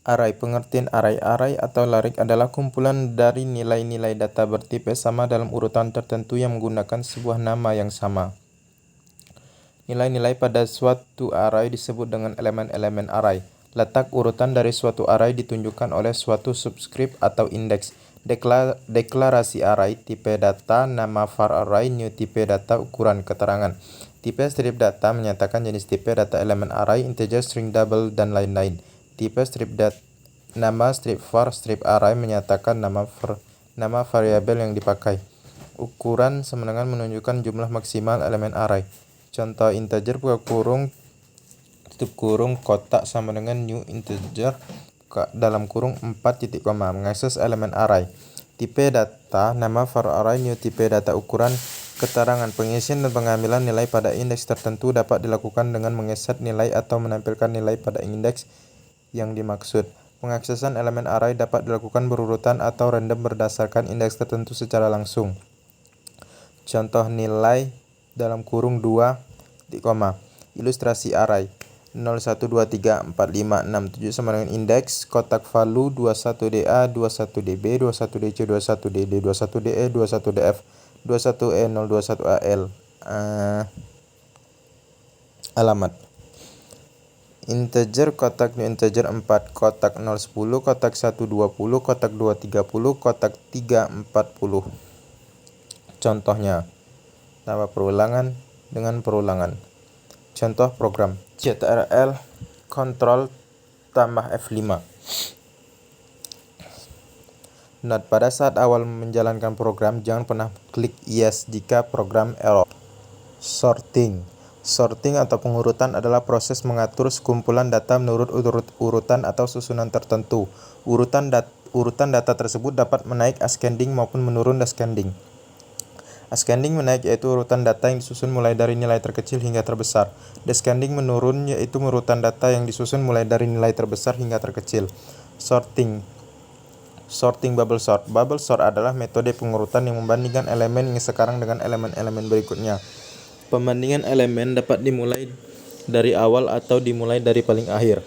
Array. Pengertian array. Array atau larik adalah kumpulan dari nilai-nilai data bertipe sama dalam urutan tertentu yang menggunakan sebuah nama yang sama. Nilai-nilai pada suatu array disebut dengan elemen-elemen array. Letak urutan dari suatu array ditunjukkan oleh suatu subscript atau indeks. Deklarasi array, tipe data, nama var array, new tipe data, ukuran keterangan. Tipe strip data menyatakan jenis tipe data elemen array, integer, string, double, dan lain-lain. Tipe strip data, nama strip var, strip array menyatakan nama variabel yang dipakai. Ukuran sama dengan menunjukkan jumlah maksimal elemen array. Contoh integer buka kurung tutup kurung kotak sama dengan new integer dalam kurung 4 titik koma mengakses elemen array. Tipe data, nama var array, new tipe data, ukuran keterangan. Pengisian dan pengambilan nilai pada indeks tertentu dapat dilakukan dengan mengeset nilai atau menampilkan nilai pada indeks yang dimaksud. Pengaksesan elemen array dapat dilakukan berurutan atau random berdasarkan indeks tertentu secara langsung. Contoh nilai dalam kurung 2 titik koma. Ilustrasi array 01234567 sama dengan indeks kotak value 21DA, 21DB, 21DC, 21DD, 21DE, 21DF, 21E0, 21AL. Alamat integer kotak new integer 4, kotak 010, kotak 120, kotak 230, kotak 340. Contohnya tambah perulangan dengan perulangan. Contoh program CTRL Ctrl tambah F5. Note, pada saat awal menjalankan program jangan pernah klik yes jika program error. Sorting atau pengurutan adalah proses mengatur sekumpulan data menurut urutan atau susunan tertentu. Urutan data tersebut dapat menaik ascending maupun menurun descending. Ascending menaik yaitu urutan data yang disusun mulai dari nilai terkecil hingga terbesar. Descending menurun yaitu urutan data yang disusun mulai dari nilai terbesar hingga terkecil. Sorting bubble sort. Bubble sort adalah metode pengurutan yang membandingkan elemen yang sekarang dengan elemen-elemen berikutnya. Pembandingan elemen dapat dimulai dari awal atau dimulai dari paling akhir.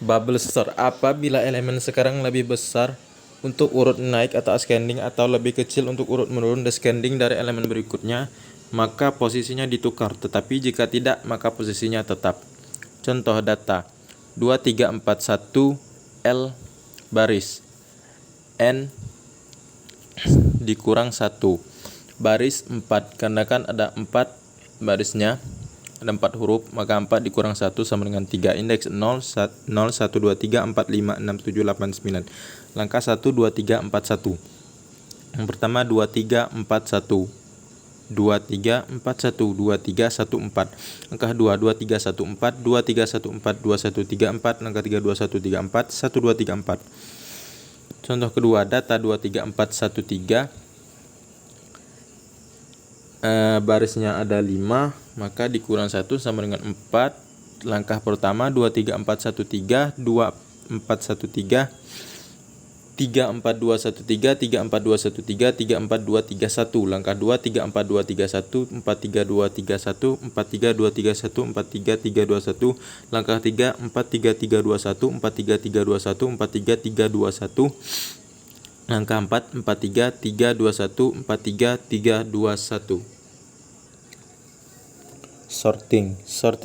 Bubble sort apabila elemen sekarang lebih besar untuk urut naik atau ascending atau lebih kecil untuk urut menurun descending dari elemen berikutnya, maka posisinya ditukar, tetapi jika tidak maka posisinya tetap. Contoh data 2341 L baris N dikurang 1 baris 4, karena kan ada 4 barisnya, ada 4 huruf, maka 4 dikurang 1 sama dengan 3. Indeks 0, 1, 2, 3, 4, 5, 6, 7, 8, 9. Langkah 1, 2, 3, 4, 1. Yang pertama 2, 3, 4, 1. 2, 3, 4, 1. 2, 3, 1, 4. Langkah 2, 2, 3, 1, 4. 2, 3, 1, 4. 2, 1, 3, 4. Langkah 3, 2, 1, 3, 4. 1, 2, 3, 4. Contoh kedua, data 2, 3, 4, 1, 3. Barisnya ada 5, maka dikurang 1 sama dengan 4. Langkah pertama 2, 3, 4, 1, 3. 2, 4, 1, 3. 3, 4, 2, 1, 3. 3, 4, 2, 1, 3. 3, 4, 2, 3, 1. Langkah 2, 3, 4, 2, 3, 1. 4, 3, 2, 3, 1. 4, 3, 2, 3, 1. 4, 3, 3, 2, 1. Langkah 3, 4, 3, 3, 2, 1. 4, 3, 3, 2, 1. 4, 3, 3, 2, 1. Langkah 4, 4, 3, 3, 2, 1. 4, 3, 3, 2, 1. Sorting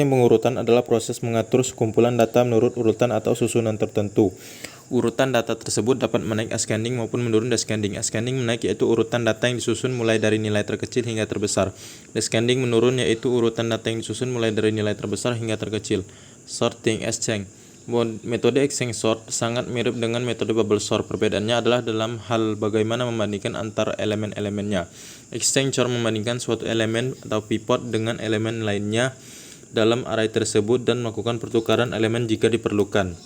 pengurutan adalah proses mengatur sekumpulan data menurut urutan atau susunan tertentu. Urutan data tersebut dapat menaik ascending maupun menurun descending. Ascending menaik yaitu urutan data yang disusun mulai dari nilai terkecil hingga terbesar. Descending menurun yaitu urutan data yang disusun mulai dari nilai terbesar hingga terkecil. Sorting exchange. Metode exchange sort sangat mirip dengan metode bubble sort. Perbedaannya adalah dalam hal bagaimana membandingkan antar elemen-elemennya. Exchange sort membandingkan suatu elemen atau pivot dengan elemen lainnya dalam array tersebut dan melakukan pertukaran elemen jika diperlukan.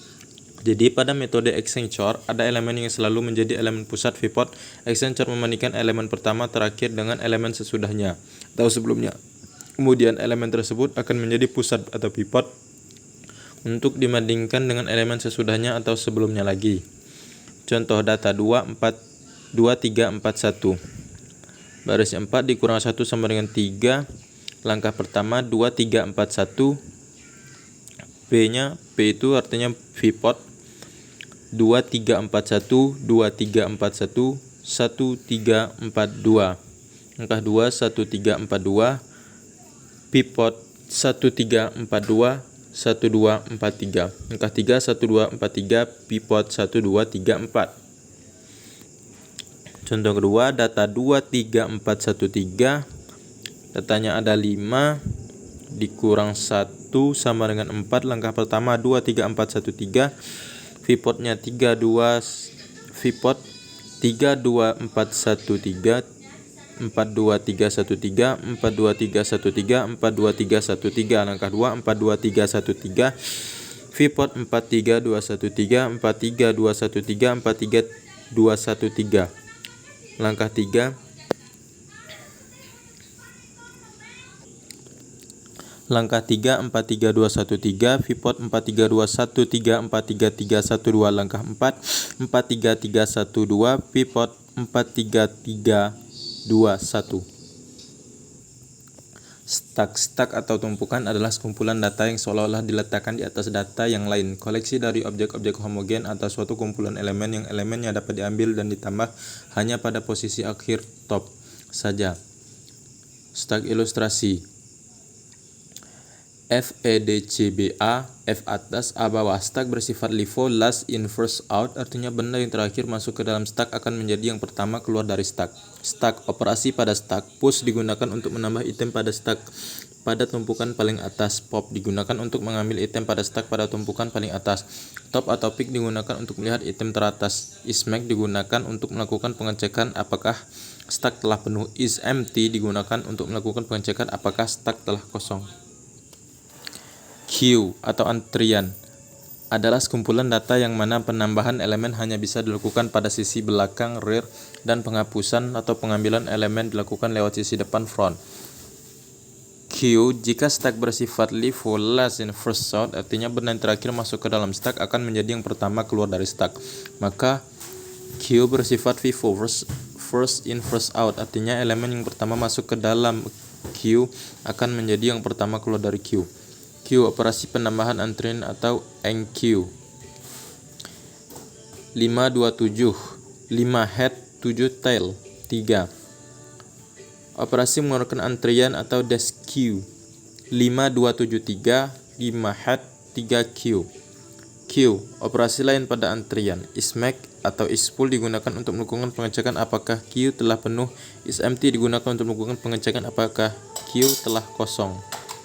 Jadi pada metode exchange sort ada elemen yang selalu menjadi elemen pusat pivot. Exchange sort membandingkan elemen pertama terakhir dengan elemen sesudahnya atau sebelumnya. Kemudian elemen tersebut akan menjadi pusat atau pivot untuk dibandingkan dengan elemen sesudahnya atau sebelumnya lagi. Contoh data 2, 3, 4, 1. Baris 4 dikurang 1 sama dengan 3. Langkah pertama 2, 3, 4, 1. P-nya, P itu artinya pivot 2341, 2341, 1342. Langkah 2, 1342, pivot 1342, 1243. Langkah 3, 1243, pivot 1234. Contoh kedua, data 23413, datanya ada 5 dikurang 1 sama dengan 4. Langkah pertama 23413, pivotnya 32, pivot 32413, 42313, 42313, 42313. Langkah 2, 42313, pivot 43213, 43213, 43213. Langkah 3, langkah 3, 43213, pivot 43213, 43312. Langkah 4, 43312, pivot 43321. Stack atau tumpukan adalah sekumpulan data yang seolah-olah diletakkan di atas data yang lain. Koleksi dari objek-objek homogen atau suatu kumpulan elemen yang elemennya dapat diambil dan ditambah hanya pada posisi akhir top saja. Stack ilustrasi. FEDCBA, F atas, A bawah. Stack bersifat LIFO, last in first out, artinya benda yang terakhir masuk ke dalam stack akan menjadi yang pertama keluar dari stack. Stack, operasi pada stack. Push digunakan untuk menambah item pada stack pada tumpukan paling atas. Pop digunakan untuk mengambil item pada stack pada tumpukan paling atas. Top atau pick digunakan untuk melihat item teratas. IsMake digunakan untuk melakukan pengecekan apakah stack telah penuh. IsEmpty digunakan untuk melakukan pengecekan apakah stack telah kosong. Queue atau antrian adalah sekumpulan data yang mana penambahan elemen hanya bisa dilakukan pada sisi belakang rear dan penghapusan atau pengambilan elemen dilakukan lewat sisi depan front. Queue, jika stack bersifat LIFO, last in first out, artinya benda yang terakhir masuk ke dalam stack akan menjadi yang pertama keluar dari stack. Maka queue bersifat FIFO, first in first out, artinya elemen yang pertama masuk ke dalam queue akan menjadi yang pertama keluar dari queue. Queue, operasi penambahan antrian atau enqueue. 527, 5 head, 7 tail, 3. Operasi mengeluarkan antrian atau dash queue. 5273, 5 head, 3 queue. Queue, operasi lain pada antrian. IsMake atau isPull digunakan untuk melakukan pengecekan apakah queue telah penuh. IsEmpty digunakan untuk melakukan pengecekan apakah queue telah kosong.